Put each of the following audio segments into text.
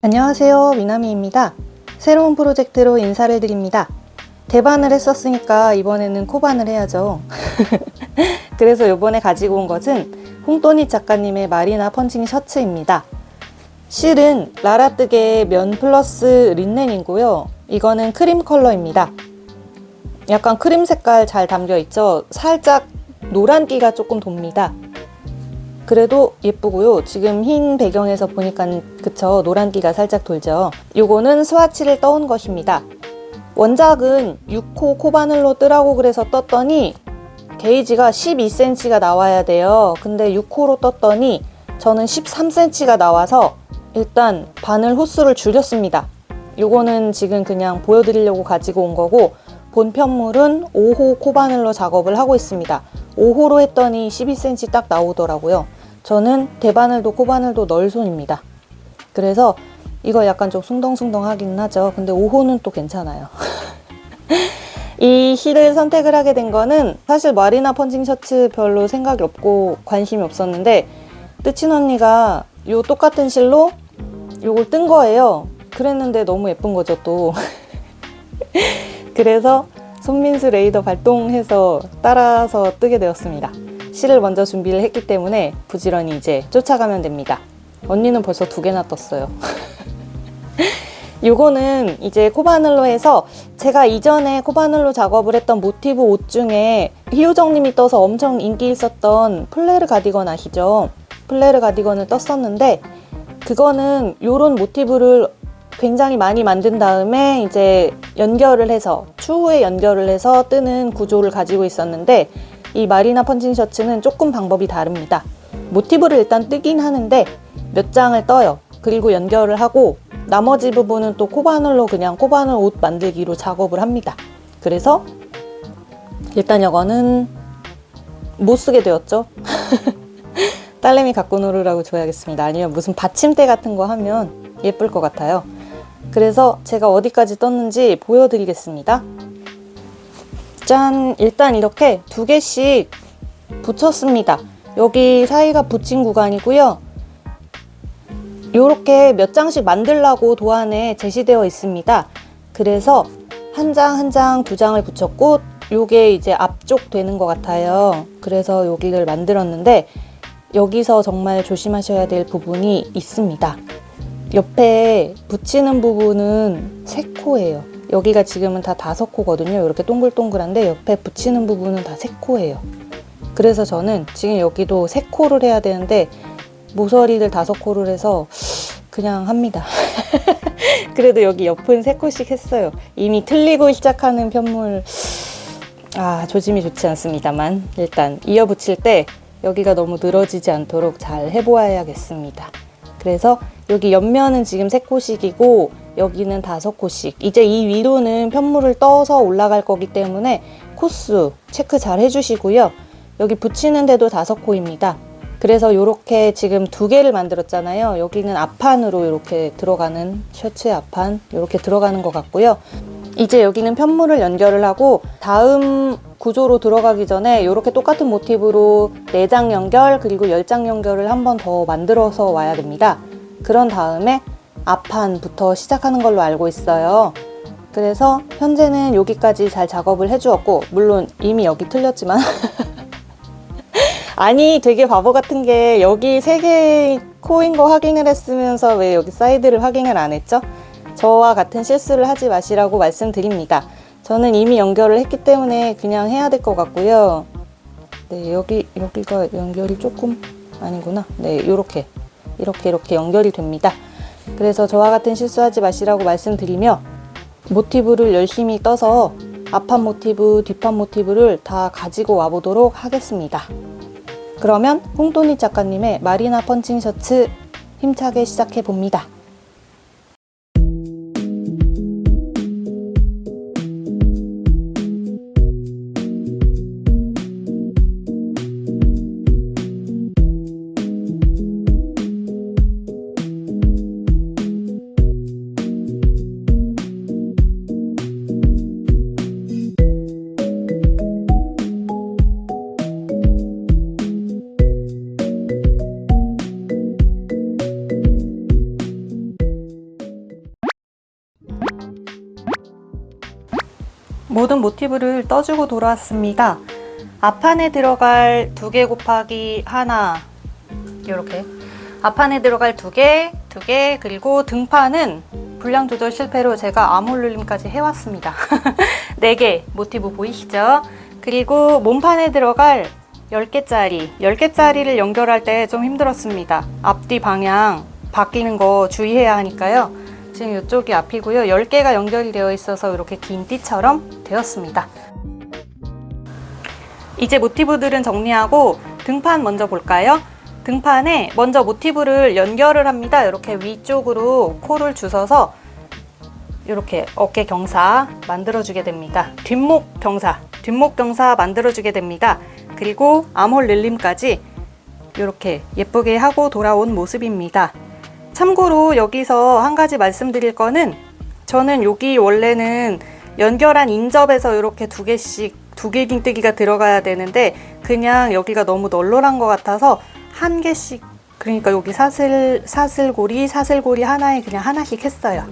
안녕하세요, 미나미입니다. 새로운 프로젝트로 인사를 드립니다. 대반을 했었으니까 이번에는 코반을 해야죠. 그래서 이번에 가지고 온 것은 홍또닛 작가님의 마리나 펀칭 셔츠입니다. 실은 라라뜨게 면 플러스 린넨이고요. 이거는 크림 컬러입니다. 약간 크림 색깔 잘 담겨 있죠. 살짝 노란기가 조금 돕니다. 그래도 예쁘고요. 지금 흰 배경에서 보니까 그쵸, 노란기가 살짝 돌죠. 요거는 스와치를 떠온 것입니다. 원작은 6호 코바늘로 뜨라고 그래서 떴더니 게이지가 12cm가 나와야 돼요. 근데 6호로 떴더니 저는 13cm가 나와서 일단 바늘 호수를 줄였습니다. 요거는 지금 그냥 보여드리려고 가지고 온 거고, 본 편물은 5호 코바늘로 작업을 하고 있습니다. 5호로 했더니 12cm 딱 나오더라고요. 저는 대바늘도 코바늘도 넣을 손입니다. 그래서 이거 약간 좀 숭덩숭덩 하긴 하죠. 근데 5호는 또 괜찮아요. 이 실을 선택을 하게 된 거는 사실 마리나 펀칭 셔츠 별로 생각이 없고 관심이 없었는데 뜨친 언니가 요 똑같은 실로 요걸 뜬 거예요. 그랬는데 너무 예쁜 거죠 또. 그래서 손민수 레이더 발동해서 따라서 뜨게 되었습니다. 실을 먼저 준비를 했기 때문에 부지런히 이제 쫓아가면 됩니다. 언니는 벌써 2개나 떴어요. 요거는 이제 코바늘로 해서 제가 이전에 코바늘로 작업을 했던 모티브 옷 중에 희요정님이 떠서 엄청 인기 있었던 플레르 가디건 아시죠? 플레르 가디건을 떴었는데 그거는 요런 모티브를 굉장히 많이 만든 다음에 이제 연결을 해서 추후에 연결을 해서 뜨는 구조를 가지고 있었는데 이 마리나 펀칭 셔츠는 조금 방법이 다릅니다. 모티브를 일단 뜨긴 하는데 몇 장을 떠요. 그리고 연결을 하고 나머지 부분은 또 코바늘로 그냥 코바늘 옷 만들기로 작업을 합니다. 그래서 일단 이거는 못 쓰게 되었죠. 딸내미 갖고 놀으라고 줘야겠습니다. 아니면 무슨 받침대 같은 거 하면 예쁠 것 같아요. 그래서 제가 어디까지 떴는지 보여드리겠습니다. 짠! 일단 이렇게 2개씩 붙였습니다. 여기 사이가 붙인 구간이고요. 이렇게 몇 장씩 만들라고 도안에 제시되어 있습니다. 그래서 한 장, 한 장, 2장을 붙였고 요게 이제 앞쪽 되는 것 같아요. 그래서 여기를 만들었는데 여기서 정말 조심하셔야 될 부분이 있습니다. 옆에 붙이는 부분은 3코예요. 여기가 지금은 다 5코거든요. 이렇게 동글동글한데 옆에 붙이는 부분은 다 3코예요. 그래서 저는 지금 여기도 3코를 해야 되는데 모서리를 5코를 해서 그냥 합니다. 그래도 여기 옆은 3코씩 했어요. 이미 틀리고 시작하는 편물 조짐이 좋지 않습니다만 일단 이어 붙일 때 여기가 너무 늘어지지 않도록 잘 해보아야겠습니다. 그래서 여기 옆면은 지금 3코씩이고 여기는 5코씩. 이제 이 위로는 편물을 떠서 올라갈 거기 때문에 코수 체크 잘 해주시고요. 여기 붙이는 데도 5코입니다. 그래서 이렇게 지금 2개를 만들었잖아요. 여기는 앞판으로 이렇게 들어가는 셔츠의 앞판 이렇게 들어가는 것 같고요. 이제 여기는 편물을 연결을 하고 다음 구조로 들어가기 전에 이렇게 똑같은 모티브로 4장 연결 그리고 10장 연결을 한 번 더 만들어서 와야 됩니다. 그런 다음에 앞판부터 시작하는 걸로 알고 있어요. 그래서 현재는 여기까지 잘 작업을 해주었고 물론 이미 여기 틀렸지만 아니 되게 바보 같은 게 여기 3개 코인 거 확인을 했으면서 왜 여기 사이드를 확인을 안 했죠? 저와 같은 실수를 하지 마시라고 말씀드립니다. 저는 이미 연결을 했기 때문에 그냥 해야 될 것 같고요. 네, 여기가 연결이 조금 아니구나. 네, 이렇게 연결이 됩니다. 그래서 저와 같은 실수하지 마시라고 말씀드리며 모티브를 열심히 떠서 앞판 모티브, 뒷판 모티브를 다 가지고 와보도록 하겠습니다. 그러면 홍또닛 작가님의 마리나 펀칭 셔츠 힘차게 시작해 봅니다. 모든 모티브를 떠주고 돌아왔습니다. 앞판에 들어갈 2개 곱하기 하나, 이렇게 앞판에 들어갈 2개, 2개, 그리고 등판은 분량 조절 실패로 제가 아몰룰림까지 해왔습니다. 4개 모티브 보이시죠? 그리고 몸판에 들어갈 10개짜리를 연결할 때 좀 힘들었습니다. 앞뒤 방향 바뀌는 거 주의해야 하니까요. 지금 이쪽이 앞이고요. 10개가 연결이 되어 있어서 이렇게 긴 띠처럼 되었습니다. 이제 모티브들은 정리하고 등판 먼저 볼까요? 등판에 먼저 모티브를 연결을 합니다. 이렇게 위쪽으로 코를 주셔서 이렇게 어깨 경사 만들어주게 됩니다. 뒷목 경사 만들어주게 됩니다. 그리고 암홀 릴림까지 이렇게 예쁘게 하고 돌아온 모습입니다. 참고로 여기서 한 가지 말씀드릴 거는, 저는 여기 원래는 연결한 인접에서 이렇게 2개씩 2개 긴뜨기가 들어가야 되는데 그냥 여기가 너무 널널한 것 같아서 1개씩, 그러니까 여기 사슬고리 하나에 그냥 하나씩 했어요.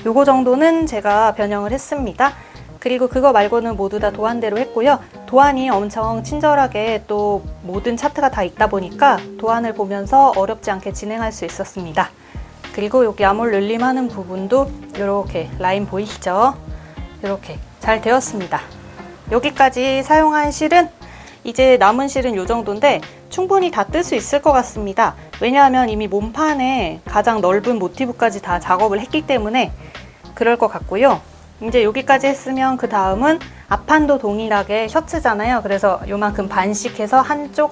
요거 정도는 제가 변형을 했습니다. 그리고 그거 말고는 모두 다 도안대로 했고요. 도안이 엄청 친절하게 또 모든 차트가 다 있다 보니까 도안을 보면서 어렵지 않게 진행할 수 있었습니다. 그리고 여기 아몰 릴림 하는 부분도 이렇게 라인 보이시죠? 이렇게 잘 되었습니다. 여기까지 사용한 실은, 이제 남은 실은 이 정도인데 충분히 다 뜰 수 있을 것 같습니다. 왜냐하면 이미 몸판에 가장 넓은 모티브까지 다 작업을 했기 때문에 그럴 것 같고요. 이제 여기까지 했으면 그 다음은 앞판도 동일하게 셔츠잖아요. 그래서 요만큼 반씩 해서 한쪽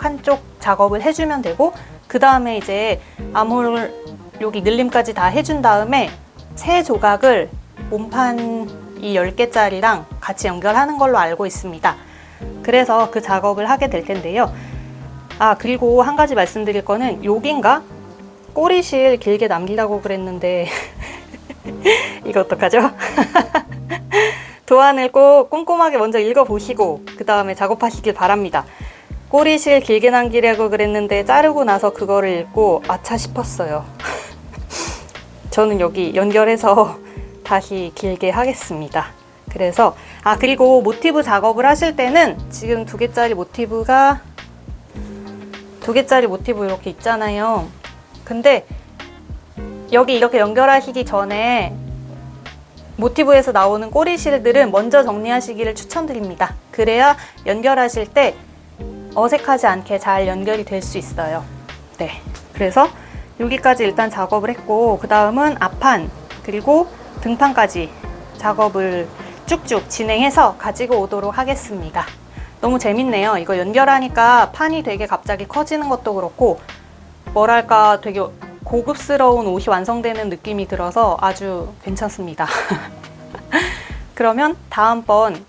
작업을 해주면 되고, 그 다음에 이제 아몰 여기 늘림까지 다 해준 다음에 세 조각을 몸판 이 10개짜리랑 같이 연결하는 걸로 알고 있습니다. 그래서 그 작업을 하게 될 텐데요. 그리고 한 가지 말씀드릴 거는, 여긴가? 꼬리실 길게 남기라고 그랬는데 이거 어떡하죠? 도안을 꼭 꼼꼼하게 먼저 읽어보시고 그 다음에 작업하시길 바랍니다. 꼬리실 길게 남기라고 그랬는데 자르고 나서 그거를 읽고 아차 싶었어요. 저는 여기 연결해서 다시 길게 하겠습니다. 그래서 그리고 모티브 작업을 하실 때는 지금 2개짜리 모티브 이렇게 있잖아요. 근데 여기 이렇게 연결하시기 전에 모티브에서 나오는 꼬리실들은 먼저 정리하시기를 추천드립니다. 그래야 연결하실 때 어색하지 않게 잘 연결이 될 수 있어요. 네, 그래서 여기까지 일단 작업을 했고, 그 다음은 앞판 그리고 등판까지 작업을 쭉쭉 진행해서 가지고 오도록 하겠습니다. 너무 재밌네요. 이거 연결하니까 판이 되게 갑자기 커지는 것도 그렇고, 뭐랄까 되게 고급스러운 옷이 완성되는 느낌이 들어서 아주 괜찮습니다. 그러면 다음번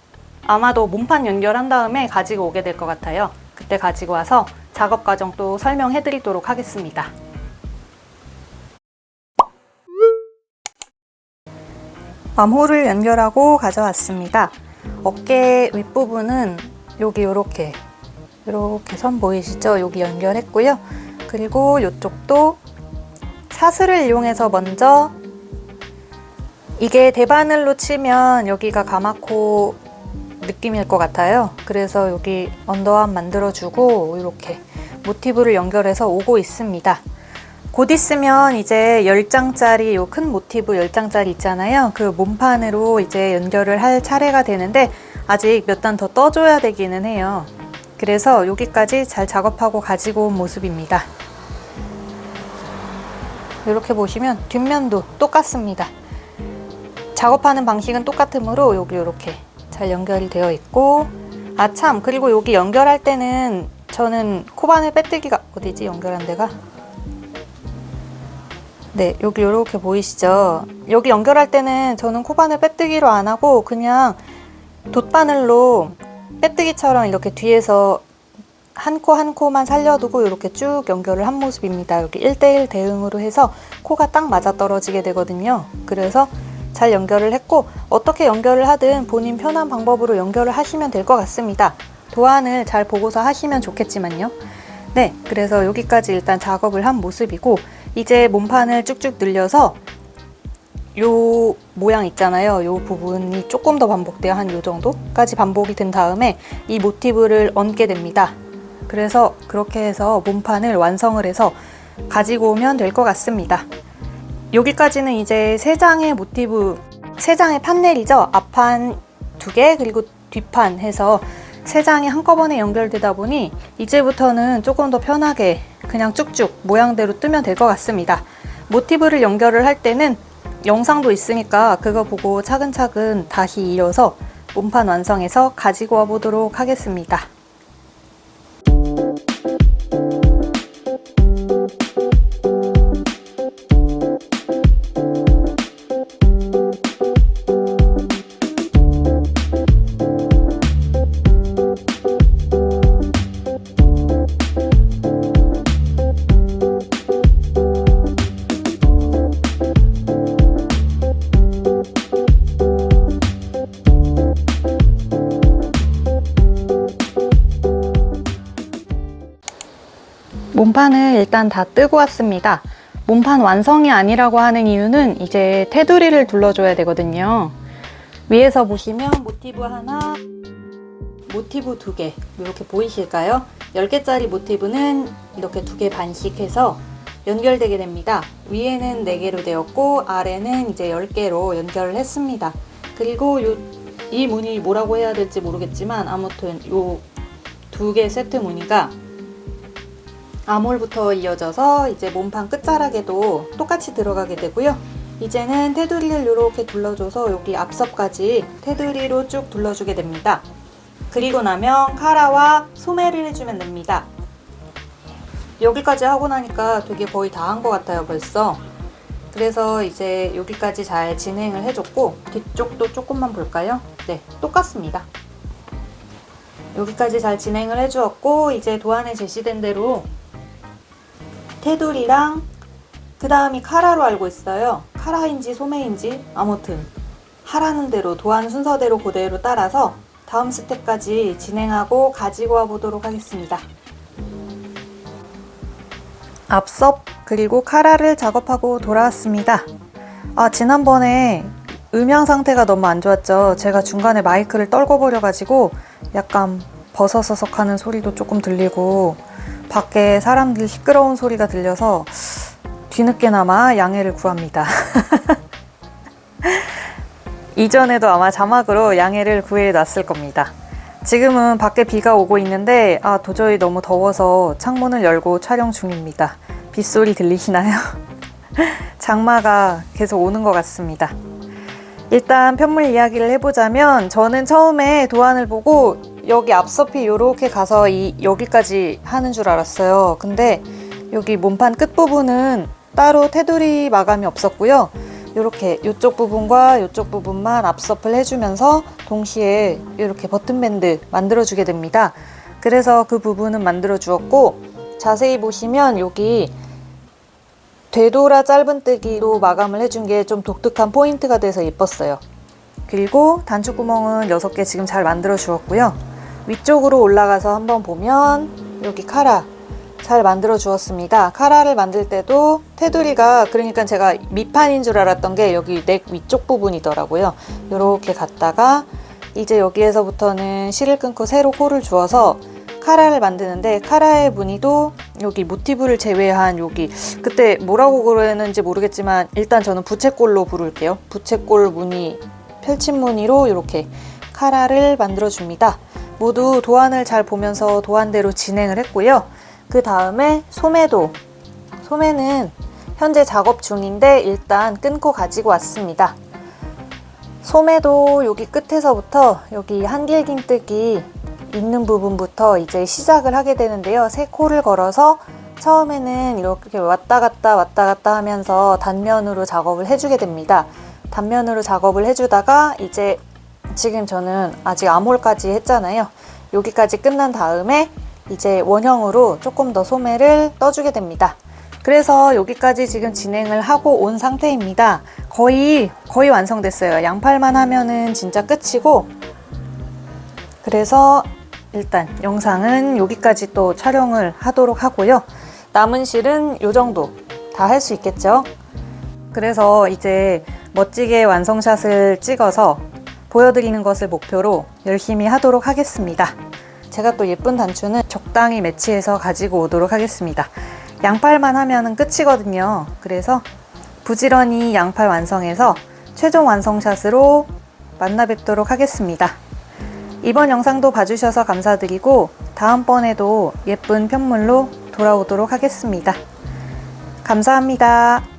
아마도 몸판 연결한 다음에 가지고 오게 될 것 같아요. 그때 가지고 와서 작업 과정 또 설명해 드리도록 하겠습니다. 암홀을 연결하고 가져왔습니다. 어깨 윗부분은 여기 이렇게 선 보이시죠? 여기 연결했고요. 그리고 이쪽도 사슬을 이용해서 먼저, 이게 대바늘로 치면 여기가 가마코 느낌일 것 같아요. 그래서 여기 언더암 만들어주고 이렇게 모티브를 연결해서 오고 있습니다. 곧 있으면 이제 10장짜리 요 큰 모티브 10장짜리 있잖아요. 그 몸판으로 이제 연결을 할 차례가 되는데 아직 몇 단 더 떠줘야 되기는 해요. 그래서 여기까지 잘 작업하고 가지고 온 모습입니다. 이렇게 보시면 뒷면도 똑같습니다. 작업하는 방식은 똑같으므로 여기 이렇게 잘 연결이 되어 있고, 참, 그리고 여기 연결할 때는 저는 코바늘 빼뜨기가 어디지? 연결한 데가? 네, 여기 이렇게 보이시죠? 여기 연결할 때는 저는 코바늘 빼뜨기로 안 하고 그냥 돗바늘로 빼뜨기처럼 이렇게 뒤에서 한 코 한 코만 살려두고 이렇게 쭉 연결을 한 모습입니다. 여기 1:1 대응으로 해서 코가 딱 맞아 떨어지게 되거든요. 그래서 잘 연결을 했고, 어떻게 연결을 하든 본인 편한 방법으로 연결을 하시면 될 것 같습니다. 도안을 잘 보고서 하시면 좋겠지만요. 네, 그래서 여기까지 일단 작업을 한 모습이고, 이제 몸판을 쭉쭉 늘려서 요 모양 있잖아요. 요 부분이 조금 더 반복돼요. 한 요 정도까지 반복이 된 다음에 이 모티브를 얹게 됩니다. 그래서 그렇게 해서 몸판을 완성을 해서 가지고 오면 될 것 같습니다. 여기까지는 이제 3장의 모티브, 3장의 판넬이죠. 앞판 2개 그리고 뒷판 해서 3장이 한꺼번에 연결되다 보니 이제부터는 조금 더 편하게 그냥 쭉쭉 모양대로 뜨면 될 것 같습니다. 모티브를 연결을 할 때는 영상도 있으니까 그거 보고 차근차근 다시 이어서 몸판 완성해서 가지고 와 보도록 하겠습니다. 몸판을 일단 다 뜨고 왔습니다. 몸판 완성이 아니라고 하는 이유는 이제 테두리를 둘러줘야 되거든요. 위에서 보시면 모티브 하나, 모티브 2개 이렇게 보이실까요? 10개짜리 모티브는 이렇게 2개 반씩 해서 연결되게 됩니다. 위에는 4개로 되었고 아래는 이제 10개로 연결을 했습니다. 그리고 이 무늬 뭐라고 해야 될지 모르겠지만 아무튼 요 2개 세트 무늬가 암홀부터 이어져서 이제 몸판 끝자락에도 똑같이 들어가게 되고요. 이제는 테두리를 이렇게 둘러줘서 여기 앞섭까지 테두리로 쭉 둘러주게 됩니다. 그리고 나면 카라와 소매를 해주면 됩니다. 여기까지 하고 나니까 되게 거의 다 한 것 같아요, 벌써. 그래서 이제 여기까지 잘 진행을 해줬고 뒤쪽도 조금만 볼까요? 네, 똑같습니다. 여기까지 잘 진행을 해주었고 이제 도안에 제시된 대로 테두리랑 그 다음이 카라로 알고 있어요. 카라인지 소매인지 아무튼 하라는 대로 도안 순서대로 그대로 따라서 다음 스텝까지 진행하고 가지고 와 보도록 하겠습니다. 앞섭 그리고 카라를 작업하고 돌아왔습니다. 지난번에 음향 상태가 너무 안 좋았죠. 제가 중간에 마이크를 떨궈 버려가지고 약간 버서서석하는 소리도 조금 들리고 밖에 사람들 시끄러운 소리가 들려서 뒤늦게나마 양해를 구합니다. 이전에도 아마 자막으로 양해를 구해놨을 겁니다. 지금은 밖에 비가 오고 있는데 도저히 너무 더워서 창문을 열고 촬영 중입니다. 빗소리 들리시나요? 장마가 계속 오는 것 같습니다. 일단 편물 이야기를 해보자면 저는 처음에 도안을 보고 여기 앞섭이 이렇게 가서 여기까지 하는 줄 알았어요. 근데 여기 몸판 끝부분은 따로 테두리 마감이 없었고요. 이렇게 이쪽 부분과 이쪽 부분만 앞섭을 해주면서 동시에 이렇게 버튼밴드 만들어주게 됩니다. 그래서 그 부분은 만들어 주었고 자세히 보시면 여기 되돌아 짧은뜨기로 마감을 해준 게 좀 독특한 포인트가 돼서 예뻤어요. 그리고 단추구멍은 6개 지금 잘 만들어 주었고요. 위쪽으로 올라가서 한번 보면 여기 카라 잘 만들어 주었습니다. 카라를 만들 때도 테두리가 그러니까 제가 밑판인 줄 알았던 게 여기 넥 위쪽 부분이더라고요. 이렇게 갔다가 이제 여기에서부터는 실을 끊고 새로 홀을 주어서 카라를 만드는데 카라의 무늬도 여기 모티브를 제외한 여기 그때 뭐라고 그랬는지 모르겠지만 일단 저는 부채꼴로 부를게요. 부채꼴 무늬 펼친 무늬로 이렇게 카라를 만들어 줍니다. 모두 도안을 잘 보면서 도안대로 진행을 했고요. 그 다음에 소매는 현재 작업 중인데 일단 끊고 가지고 왔습니다. 소매도 여기 끝에서부터 여기 한길긴뜨기 있는 부분부터 이제 시작을 하게 되는데요. 3코를 걸어서 처음에는 이렇게 왔다 갔다 하면서 단면으로 작업을 해주게 됩니다. 단면으로 작업을 해주다가 이제 지금 저는 아직 암홀까지 했잖아요. 여기까지 끝난 다음에 이제 원형으로 조금 더 소매를 떠주게 됩니다. 그래서 여기까지 지금 진행을 하고 온 상태입니다. 거의 완성됐어요. 양팔만 하면은 진짜 끝이고 그래서 일단 영상은 여기까지 또 촬영을 하도록 하고요. 남은 실은 요 정도 다 할 수 있겠죠. 그래서 이제 멋지게 완성샷을 찍어서 보여드리는 것을 목표로 열심히 하도록 하겠습니다. 제가 또 예쁜 단추는 적당히 매치해서 가지고 오도록 하겠습니다. 양팔만 하면 끝이거든요. 그래서 부지런히 양팔 완성해서 최종 완성샷으로 만나 뵙도록 하겠습니다. 이번 영상도 봐주셔서 감사드리고 다음번에도 예쁜 편물로 돌아오도록 하겠습니다. 감사합니다.